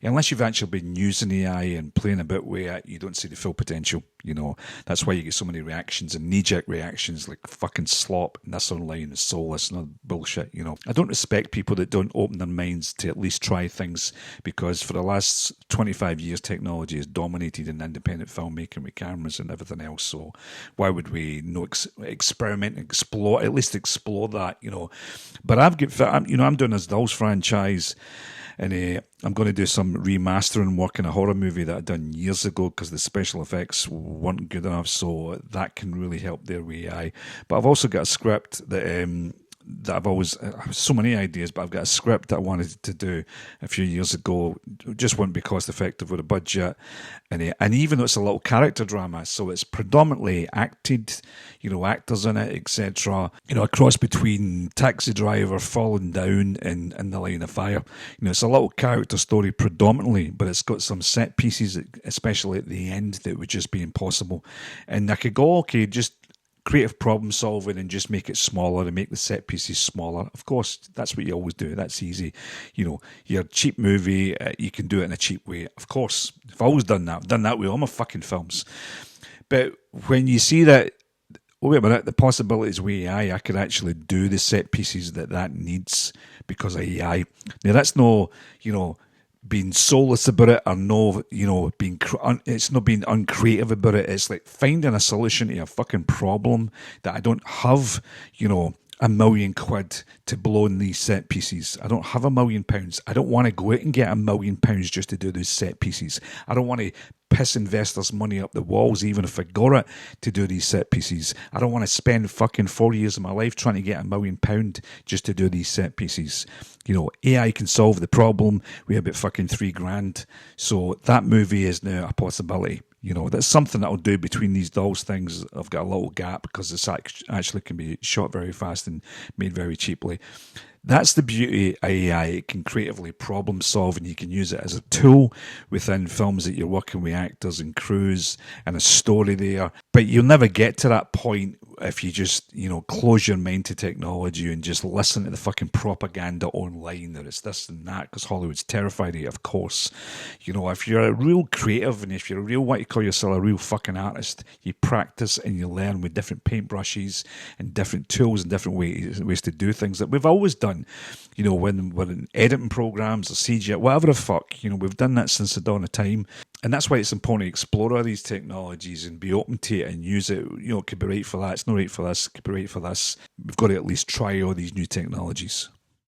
unless you've actually been using AI and playing a bit with it, you don't see the full potential. That's why you get so many reactions and knee-jerk reactions like fucking slop and this online is soulless and all bullshit. I don't respect people that don't open their minds to at least try things, because for the last 25 years technology has dominated in independent filmmaking with cameras and everything else. So why would we experiment and explore, at least explore that? But I'm doing this Dolls franchise, and I'm going to do some remastering work in a horror movie that I'd done years ago because the special effects weren't good enough, so that can really help their AI. But I've also got a script that I have so many ideas, but I've got a script that I wanted to do a few years ago. It just wouldn't be cost effective with a budget. And even though it's a little character drama, so it's predominantly acted, actors in it, etc. A cross between Taxi Driver, Falling Down, and In the Line of Fire. It's a little character story predominantly, but it's got some set pieces, especially at the end, that would just be impossible. And I could go, okay, just creative problem solving and just make it smaller and make the set pieces smaller. Of course, that's what you always do. That's easy. Your cheap movie, you can do it in a cheap way. Of course, I've always done that. I've done that with all my fucking films. But when you see that, wait a minute, the possibilities with AI, I could actually do the set pieces that needs because of AI. Now, that's no, being soulless about it, or no, it's not being uncreative about it. It's like finding a solution to a fucking problem that I don't have, £1,000,000 to blow in these set pieces. I don't have £1,000,000. I don't want to go out and get £1,000,000 just to do those set pieces. I don't want to piss investors' money up the walls, even if I got it, to do these set pieces. I don't want to spend fucking 4 years of my life trying to get £1,000,000 just to do these set pieces. AI can solve the problem with about fucking $3,000. So that movie is now a possibility. That's something that I'll do between these Dolls things. I've got a little gap because this actually can be shot very fast and made very cheaply. That's the beauty of AI. It can creatively problem solve, and you can use it as a tool within films that you're working with actors and crews and a story there. But you'll never get to that point if you just, close your mind to technology and just listen to the fucking propaganda online that it's this and that, because Hollywood's terrified of it, of course. If you're a real creative and if you're a real, what you call yourself, a real fucking artist, you practice and you learn with different paintbrushes and different tools and different ways to do things that we've always done. When we're in editing programs or CGI, whatever the fuck, we've done that since the dawn of time. And that's why it's important to explore all these technologies and be open to it and use it. It could be right for that, it's not right for this, it could be right for this. We've got to at least try all these new technologies.